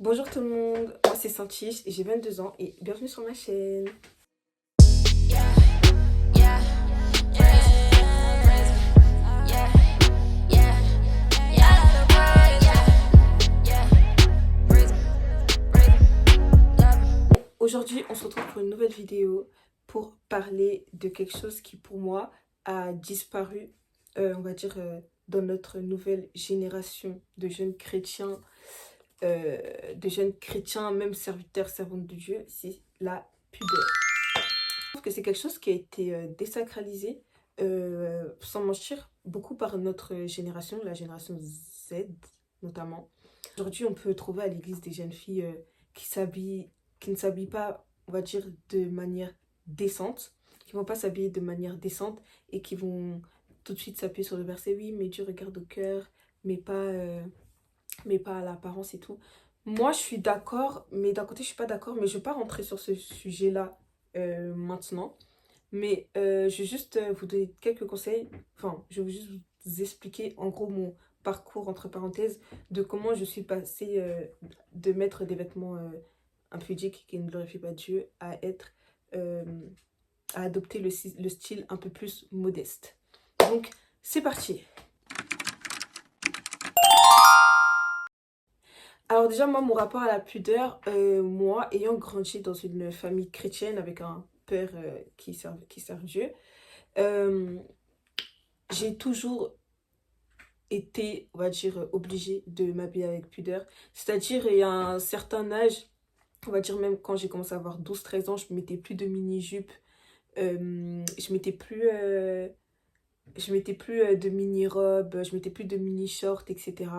Bonjour tout le monde, moi c'est Santiche et j'ai 22 ans et bienvenue sur ma chaîne. Aujourd'hui on se retrouve pour une nouvelle vidéo pour parler de quelque chose qui pour moi a disparu, on va dire, dans notre nouvelle génération de jeunes chrétiens. Même serviteurs, servantes de Dieu, c'est la pudeur. Je trouve que c'est quelque chose qui a été désacralisé, sans mentir, beaucoup par notre génération, la génération Z notamment. Aujourd'hui, on peut trouver à l'église des jeunes filles qui s'habillent, qui ne s'habillent pas, on va dire, de manière décente, qui vont pas s'habiller de manière décente et qui vont tout de suite s'appuyer sur le verset, oui, mais Dieu regarde au cœur, mais pas à l'apparence et tout. Moi, je suis d'accord, mais d'un côté, je suis pas d'accord, mais je vais pas rentrer sur ce sujet-là maintenant. Mais je vais juste vous donner quelques conseils. Enfin, je vais juste vous expliquer en gros mon parcours, entre parenthèses, de comment je suis passée de mettre des vêtements impudiques qui ne glorifient pas Dieu euh, à adopter le style un peu plus modeste. Donc, c'est parti. Alors déjà, moi, mon rapport à la pudeur, moi, ayant grandi dans une famille chrétienne avec un père qui sert Dieu, euh, j'ai toujours été, on va dire, obligée de m'habiller avec pudeur. C'est-à-dire, il y a un certain âge, on va dire même quand j'ai commencé à avoir 12 13 ans, je mettais plus de mini-jupe, je mettais plus de mini-robes, je mettais plus de mini-shorts, etc.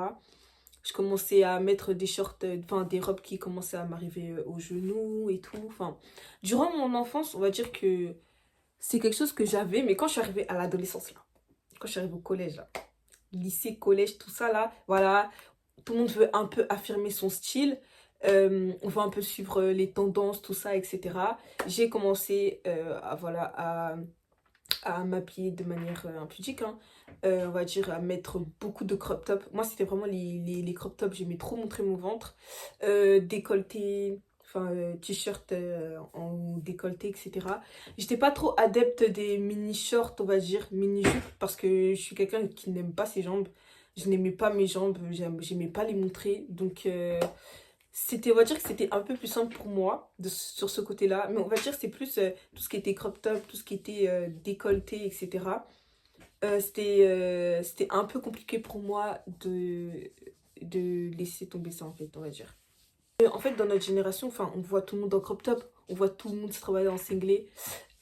Je commençais à mettre des shorts, enfin des robes qui commençaient à m'arriver aux genoux et tout. Enfin, durant mon enfance, on va dire que c'est quelque chose que j'avais, mais quand je suis arrivée à l'adolescence, là, quand je suis arrivée au collège, là, lycée, collège, tout ça, là, voilà, tout le monde veut un peu affirmer son style. On veut un peu suivre les tendances, tout ça, etc. J'ai commencé à m'habiller de manière impudique, hein. On va dire à mettre beaucoup de crop top. Moi, c'était vraiment les crop top, j'aimais trop montrer mon ventre. Décolleté, enfin, t-shirt en décolleté, etc. J'étais pas trop adepte des mini-shorts, on va dire, mini-jupes, parce que je suis quelqu'un qui n'aime pas ses jambes. Je n'aimais pas mes jambes, j'aimais pas les montrer. Donc, on va dire que c'était un peu plus simple pour moi sur ce côté-là. Mais on va dire que c'est plus tout ce qui était crop top, tout ce qui était décolleté, etc. C'était un peu compliqué pour moi de laisser tomber ça, en fait, on va dire. En fait, dans notre génération, enfin, on voit tout le monde en crop top, on voit tout le monde se travailler en singlet,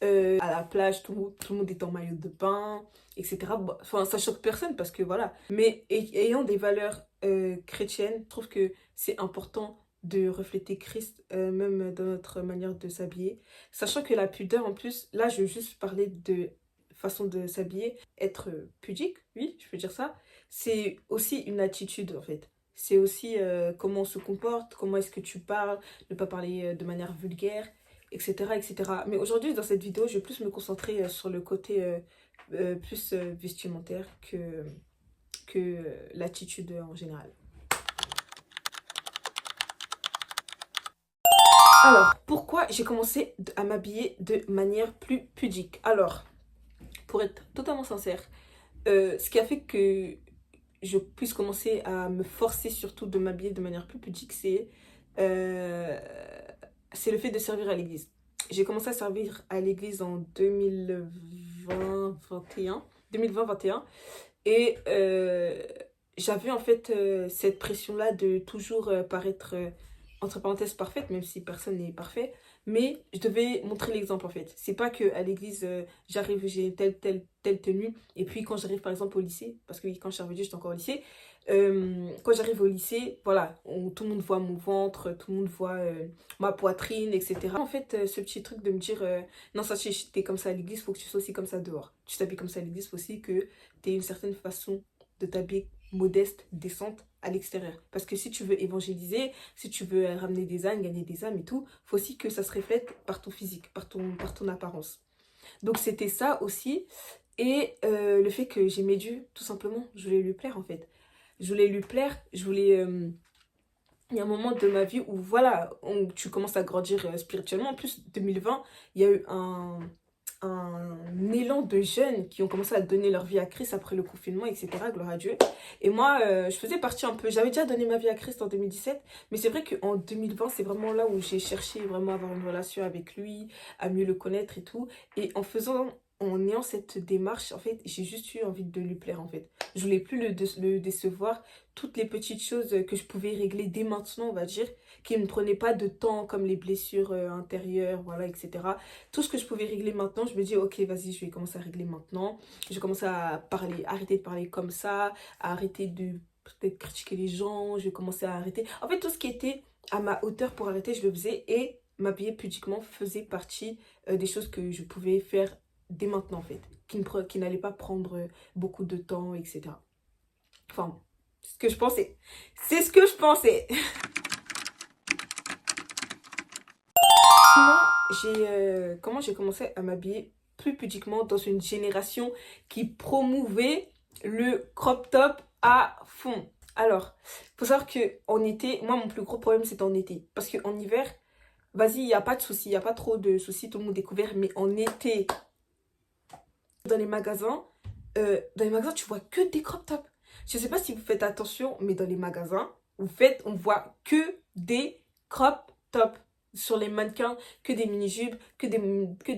à la plage, tout le monde est en maillot de bain, etc. Bon, enfin, ça choque personne parce que voilà. Mais ayant des valeurs chrétiennes, je trouve que c'est important de refléter Christ, même dans notre manière de s'habiller. Sachant que la pudeur, en plus, là, je veux juste parler de façon de s'habiller. Être pudique, oui, je peux dire ça. C'est aussi une attitude, en fait. C'est aussi comment on se comporte, comment est-ce que tu parles, ne pas parler de manière vulgaire, etc., etc. Mais aujourd'hui, dans cette vidéo, je vais plus me concentrer sur le côté plus vestimentaire que l'attitude en général. Alors, pourquoi j'ai commencé à m'habiller de manière plus pudique? Alors, pour être totalement sincère, ce qui a fait que je puisse commencer à me forcer surtout de m'habiller de manière plus pudique, euh, c'est le fait de servir à l'église. J'ai commencé à servir à l'église en 2020-21. 2020-21. Et j'avais en fait cette pression-là de toujours paraître, entre parenthèses, parfaite, même si personne n'est parfait. Mais je devais montrer l'exemple en fait. C'est pas que à l'église, j'arrive, j'ai telle tenue. Et puis quand j'arrive par exemple au lycée, parce que oui, quand je suis arrivée, j'étais encore au lycée. Quand j'arrive au lycée, voilà, tout le monde voit mon ventre, tout le monde voit ma poitrine, etc. En fait, ce petit truc de me dire, non, ça, t'es comme ça à l'église, faut que tu sois aussi comme ça dehors. Tu t'habilles comme ça à l'église, faut aussi que tu aies une certaine façon de t'habiller modeste, décente à l'extérieur. Parce que si tu veux évangéliser, si tu veux ramener des âmes, gagner des âmes et tout, faut aussi que ça se reflète par ton physique, par ton apparence. Donc c'était ça aussi. Et le fait que j'aimais Dieu, tout simplement, je voulais lui plaire en fait. Je voulais lui plaire, je voulais il y a un moment de ma vie où voilà, tu commences à grandir spirituellement. En plus, 2020, il y a eu un élan de jeunes qui ont commencé à donner leur vie à Christ après le confinement, etc. Gloire à Dieu. Et moi, je faisais partie un peu... J'avais déjà donné ma vie à Christ en 2017, mais c'est vrai qu'en 2020, c'est vraiment là où j'ai cherché vraiment à avoir une relation avec lui, à mieux le connaître et tout. Et en ayant cette démarche, en fait, j'ai juste eu envie de lui plaire, en fait. Je voulais plus le décevoir. Toutes les petites choses que je pouvais régler dès maintenant, on va dire, qui ne me prenaient pas de temps, comme les blessures intérieures, voilà, etc. Tout ce que je pouvais régler maintenant, je me dis, ok, vas-y, je vais commencer à régler maintenant. Je vais commencer à parler, arrêter de parler comme ça, à arrêter de peut-être critiquer les gens, je vais commencer à arrêter. En fait, tout ce qui était à ma hauteur pour arrêter, je le faisais et m'habiller pudiquement faisait partie des choses que je pouvais faire dès maintenant, en fait, qui n'allait pas prendre beaucoup de temps, etc. Enfin, ce que je pensais. C'est ce que je pensais. Comment j'ai commencé à m'habiller plus pudiquement dans une génération qui promouvait le crop top à fond. Alors, faut savoir que en été, moi mon plus gros problème c'était en été. Parce qu'en hiver, vas-y, il n'y a pas de soucis, il n'y a pas trop de soucis, tout le monde est couvert. Mais en été, dans les magasins, tu vois que des crop tops. Je sais pas si vous faites attention, mais dans les magasins, on voit que des crop tops sur les mannequins, que des mini-jupes, que des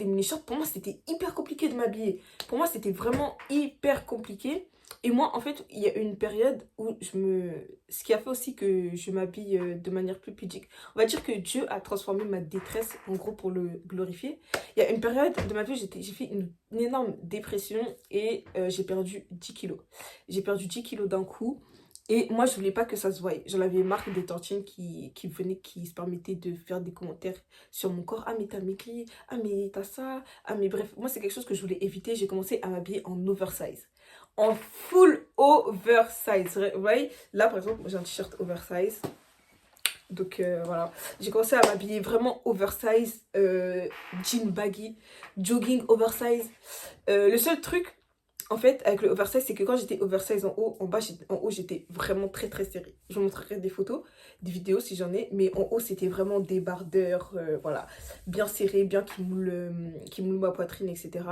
mini-shorts. Pour moi, c'était hyper compliqué de m'habiller. Pour moi, c'était vraiment hyper compliqué. Et moi, en fait, il y a une période où ce qui a fait aussi que je m'habille de manière plus pudique. On va dire que Dieu a transformé ma détresse, en gros, pour le glorifier. Il y a une période de ma vie où j'ai fait une énorme dépression et j'ai perdu 10 kilos. J'ai perdu 10 kilos d'un coup. Et moi, je voulais pas que ça se voie. J'en avais marre des tantines qui venaient, qui se permettaient de faire des commentaires sur mon corps. Ah, mais t'as maigri. Ah, mais t'as ça. Ah, mais bref, moi, c'est quelque chose que je voulais éviter. J'ai commencé à m'habiller en oversize. En full oversize. Vous voyez, là, par exemple, j'ai un t-shirt oversize. Donc voilà, j'ai commencé à m'habiller vraiment oversize, jean baggy, jogging oversize. Le seul truc, en fait, avec le oversize, c'est que quand j'étais oversize en haut, en haut, j'étais vraiment très très serrée. Je vous montrerai des photos, des vidéos si j'en ai, mais en haut, c'était vraiment débardeur, voilà, bien serré, bien qui moule ma poitrine, etc.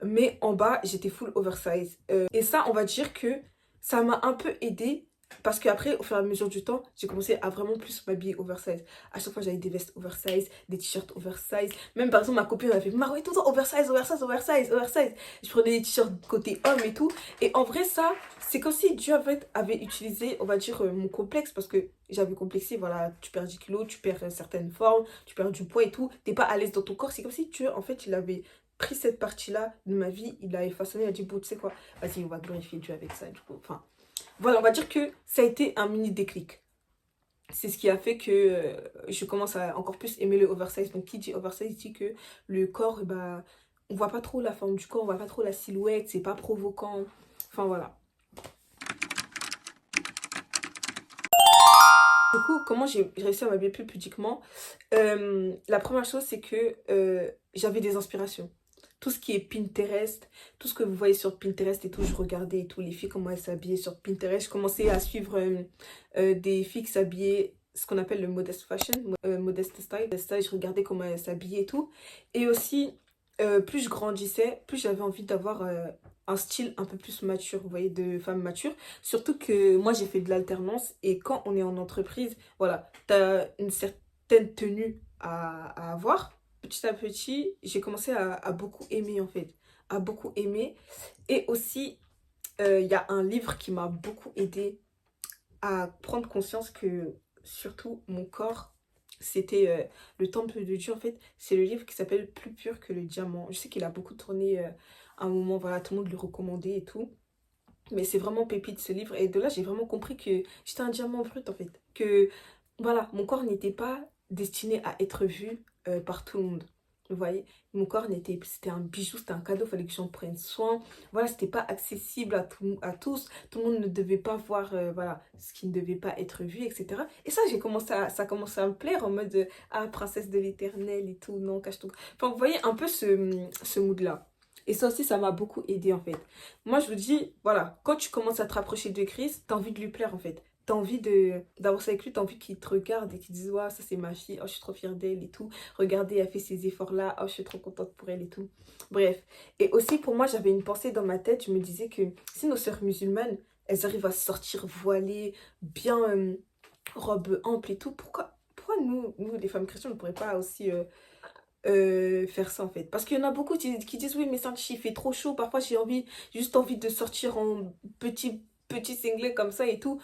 Mais en bas, j'étais full oversize. Et ça, on va dire que ça m'a un peu aidée. Parce qu'après, au fur et à mesure du temps, j'ai commencé à vraiment plus m'habiller oversize. À chaque fois, j'avais des vestes oversize, des t-shirts oversize. Même par exemple, ma copine elle fait Maroué, tout le temps oversize, oversize, oversize, oversize. Je prenais des t-shirts côté homme et tout. Et en vrai, ça, c'est comme si Dieu en fait, avait utilisé, on va dire, mon complexe. Parce que j'avais complexé, voilà, tu perds 10 kilos, tu perds certaines formes, tu perds du poids et tout. T'es pas à l'aise dans ton corps. C'est comme si Dieu, en fait, il avait pris cette partie-là de ma vie, il l'a façonné, il a dit, bon, tu sais quoi, vas-y, on va glorifier Dieu avec ça, du coup, enfin, voilà, on va dire que ça a été un mini déclic. C'est ce qui a fait que je commence à encore plus aimer le oversize. Donc, qui dit oversize dit que le corps, bah, on voit pas trop la forme du corps, on voit pas trop la silhouette, c'est pas provoquant. Enfin, voilà. Du coup, comment j'ai réussi à m'habiller plus pudiquement? La première chose, c'est que j'avais des inspirations. Tout ce qui est Pinterest, tout ce que vous voyez sur Pinterest et tout, je regardais et tout, les filles, comment elles s'habillaient sur Pinterest. Je commençais à suivre des filles qui s'habillaient, ce qu'on appelle le modest fashion, modest style. Je regardais comment elles s'habillaient et tout. Et aussi, plus je grandissais, plus j'avais envie d'avoir un style un peu plus mature, vous voyez, de femme mature. Surtout que moi, j'ai fait de l'alternance et quand on est en entreprise, voilà, t'as une certaine tenue à avoir. Petit à petit, j'ai commencé à beaucoup aimer en fait, à beaucoup aimer. Et aussi, il y a un livre qui m'a beaucoup aidé à prendre conscience que surtout mon corps, c'était le temple de Dieu en fait. C'est le livre qui s'appelle Plus pur que le diamant. Je sais qu'il a beaucoup tourné à un moment, voilà, tout le monde le recommandait et tout. Mais c'est vraiment pépite ce livre. Et de là, j'ai vraiment compris que j'étais un diamant brut en fait. Que voilà, mon corps n'était pas destiné à être vu par tout le monde. Vous voyez, mon corps c'était un bijou, c'était un cadeau, il fallait que j'en prenne soin. Voilà, c'était pas accessible à tous. Tout le monde ne devait pas voir voilà, ce qui ne devait pas être vu, etc. Et ça, ça a commencé à me plaire en mode ah, princesse de l'éternel et tout, non, cache tout. Enfin, vous voyez un peu ce mood-là. Et ça aussi, ça m'a beaucoup aidé en fait. Moi, je vous dis, voilà, quand tu commences à te rapprocher de Christ, t'as envie de lui plaire en fait. t'as envie d'avoir ça avec lui, t'as envie qu'il te regarde et qu'il dise, ouais, ça c'est ma fille, oh, je suis trop fière d'elle et tout. Regardez, elle fait ces efforts-là, oh, je suis trop contente pour elle et tout. Bref. Et aussi, pour moi, j'avais une pensée dans ma tête, je me disais que si nos sœurs musulmanes, elles arrivent à sortir voilées, bien robe ample et tout, pourquoi nous, les femmes chrétiennes, on ne pourrait pas aussi faire ça en fait? Parce qu'il y en a beaucoup qui disent, oui, mais ça, il fait trop chaud, parfois juste envie de sortir en petit singlet comme ça et tout.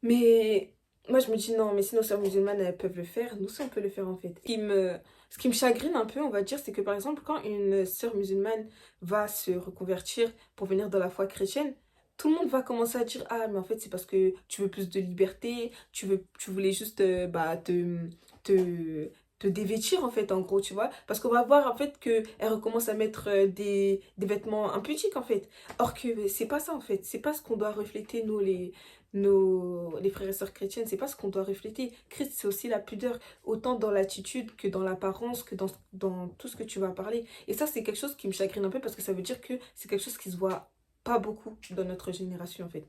Mais moi, je me dis non, mais si nos sœurs musulmanes, elles peuvent le faire, nous aussi, on peut le faire en fait. Ce qui me chagrine un peu, on va dire, c'est que par exemple, quand une sœur musulmane va se reconvertir pour venir dans la foi chrétienne, tout le monde va commencer à dire, ah, mais en fait, c'est parce que tu veux plus de liberté, tu voulais juste te, te dévêtir en fait, en gros, tu vois. Parce qu'on va voir en fait qu'elle recommence à mettre des vêtements impudiques en fait. Or que c'est pas ça en fait, c'est pas ce qu'on doit refléter, nous, les frères et sœurs chrétiennes, c'est pas ce qu'on doit refléter. Christ, c'est aussi la pudeur, autant dans l'attitude que dans l'apparence, que dans tout ce que tu vas parler. Et ça, c'est quelque chose qui me chagrine un peu parce que ça veut dire que c'est quelque chose qui se voit pas beaucoup dans notre génération en fait.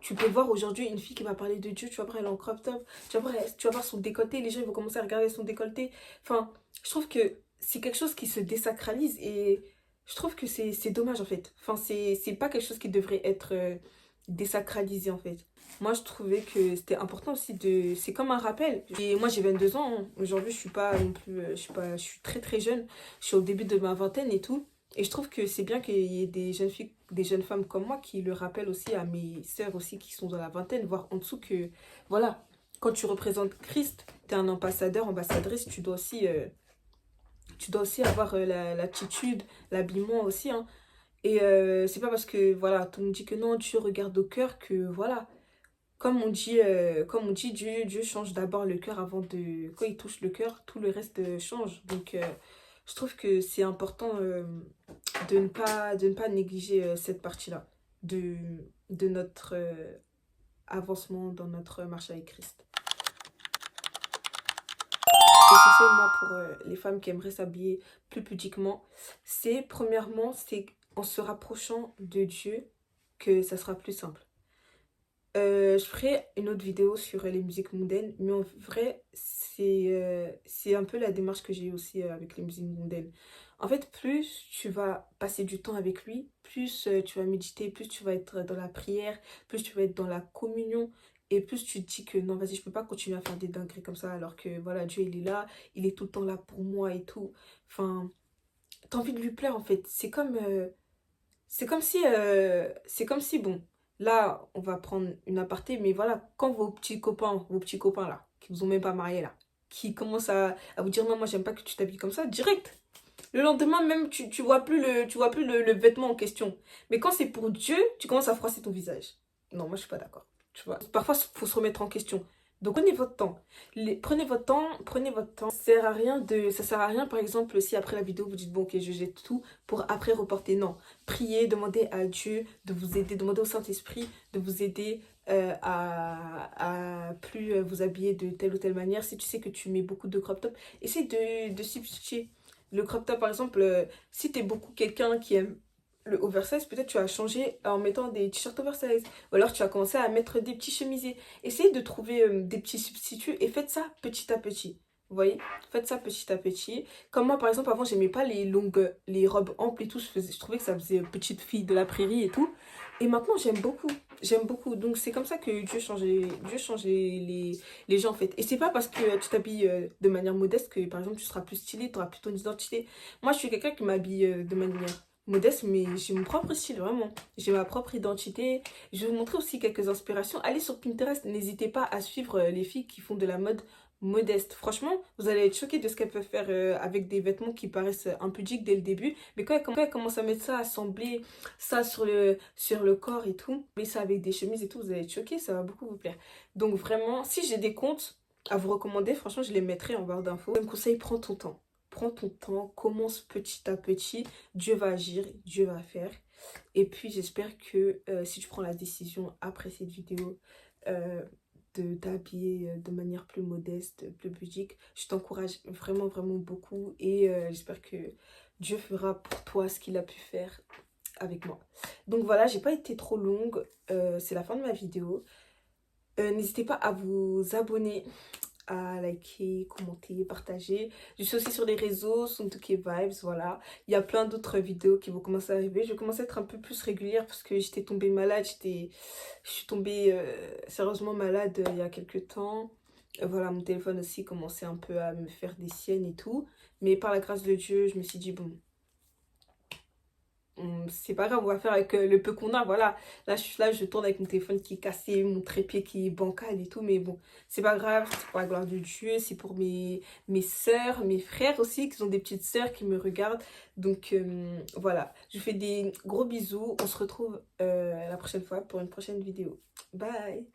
Tu peux voir aujourd'hui une fille qui va parler de Dieu, tu vas voir elle est en crop top, tu vas voir son décolleté, les gens ils vont commencer à regarder son décolleté. Enfin, je trouve que c'est quelque chose qui se désacralise et je trouve que c'est dommage en fait. Enfin, c'est pas quelque chose qui devrait être désacralisé en fait. Moi, je trouvais que c'était important aussi de... C'est comme un rappel. Et moi, j'ai 22 ans, hein. Aujourd'hui, je suis pas non plus... je suis très très jeune. Je suis au début de ma vingtaine et tout. Et je trouve que c'est bien qu'il y ait des jeunes filles, des jeunes femmes comme moi qui le rappellent aussi à mes sœurs aussi qui sont dans la vingtaine, voire en dessous que... Voilà, quand tu représentes Christ, tu es un ambassadeur, ambassadrice, tu dois aussi avoir l'attitude, l'habillement aussi, hein. Et c'est pas parce que, voilà, tout le monde dit que non, Dieu regarde au cœur que, voilà, comme on dit, Dieu change d'abord le cœur avant de... Quand il touche le cœur, tout le reste change. Donc, je trouve que c'est important de ne pas négliger cette partie-là de, de notre avancement dans notre marche avec Christ. Et conseil, moi, pour les femmes qui aimeraient s'habiller plus pudiquement, c'est, premièrement, c'est en se rapprochant de Dieu que ça sera plus simple. Je ferai une autre vidéo sur les musiques mondaines, mais en vrai, c'est un peu la démarche que j'ai eue aussi avec les musiques mondaines. En fait, plus tu vas passer du temps avec lui, plus tu vas méditer, plus tu vas être dans la prière, plus tu vas être dans la communion, et plus tu te dis que non, vas-y, je peux pas continuer à faire des dingueries comme ça, alors que voilà, Dieu, il est là, il est tout le temps là pour moi et tout. Enfin, t'as envie de lui plaire en fait. C'est comme si, bon, là, on va prendre une aparté, mais voilà, quand vos petits copains là, qui vous ont même pas marié là, qui commencent à vous dire non, moi j'aime pas que tu t'habilles comme ça, direct. Le lendemain même, tu vois plus le vêtement en question. Mais quand c'est pour Dieu, tu commences à froisser ton visage. Non, moi je suis pas d'accord. Tu vois, parfois il faut se remettre en question. Donc prenez votre temps. Prenez votre temps, prenez votre temps. Ça sert à rien, par exemple, si après la vidéo vous dites bon ok je jette tout pour après reporter. Non. Priez, demandez à Dieu de vous aider, demandez au Saint-Esprit de vous aider à plus vous habiller de telle ou telle manière. Si tu sais que tu mets beaucoup de crop top, essaye de substituer. Le crop top, par exemple, si t'es beaucoup quelqu'un qui aime le oversize, peut-être tu vas changer en mettant des t-shirts oversize. Ou alors tu vas commencer à mettre des petits chemisiers. Essayez de trouver des petits substituts et faites ça petit à petit. Vous voyez? Faites ça petit à petit. Comme moi, par exemple, avant, j'aimais pas les robes amples et tout. Je trouvais que ça faisait petite fille de la prairie et tout. Et maintenant, j'aime beaucoup. J'aime beaucoup. Donc, c'est comme ça que Dieu change les gens, en fait. Et c'est pas parce que tu t'habilles de manière modeste que, par exemple, tu seras plus stylé, tu auras plus ton identité. Moi, je suis quelqu'un qui m'habille de manière modeste, mais j'ai mon propre style, vraiment. J'ai ma propre identité. Je vais vous montrer aussi quelques inspirations. Allez sur Pinterest, n'hésitez pas à suivre les filles qui font de la mode modeste. Franchement, vous allez être choqués de ce qu'elles peuvent faire avec des vêtements qui paraissent impudiques dès le début. Mais quand elles commencent à mettre ça, à assembler ça sur le corps et tout, mais ça avec des chemises et tout, vous allez être choqués, ça va beaucoup vous plaire. Donc vraiment, si j'ai des comptes à vous recommander, franchement, je les mettrai en barre d'infos. Je me conseille, prends ton temps. Prends ton temps, commence petit à petit. Dieu va agir, Dieu va faire. Et puis j'espère que si tu prends la décision après cette vidéo de t'habiller de manière plus modeste, plus pudique, je t'encourage vraiment vraiment beaucoup et j'espère que Dieu fera pour toi ce qu'il a pu faire avec moi. Donc voilà, j'ai pas été trop longue, c'est la fin de ma vidéo. N'hésitez pas à vous abonner, à liker, commenter, partager. Je suis aussi sur les réseaux, Suntuke Vibes, voilà. Il y a plein d'autres vidéos qui vont commencer à arriver. Je vais commencer à être un peu plus régulière parce que j'étais tombée malade. Je suis tombée sérieusement malade il y a quelques temps. Voilà, mon téléphone aussi commençait un peu à me faire des siennes et tout. Mais par la grâce de Dieu, je me suis dit, bon, c'est pas grave, on va faire avec le peu qu'on a, voilà. Là, je tourne avec mon téléphone qui est cassé, mon trépied qui est bancal et tout, mais bon, c'est pas grave, c'est pour la gloire de Dieu, c'est pour mes sœurs, mes frères aussi, qui sont des petites sœurs qui me regardent. Donc voilà, je vous fais des gros bisous, on se retrouve la prochaine fois pour une prochaine vidéo. Bye!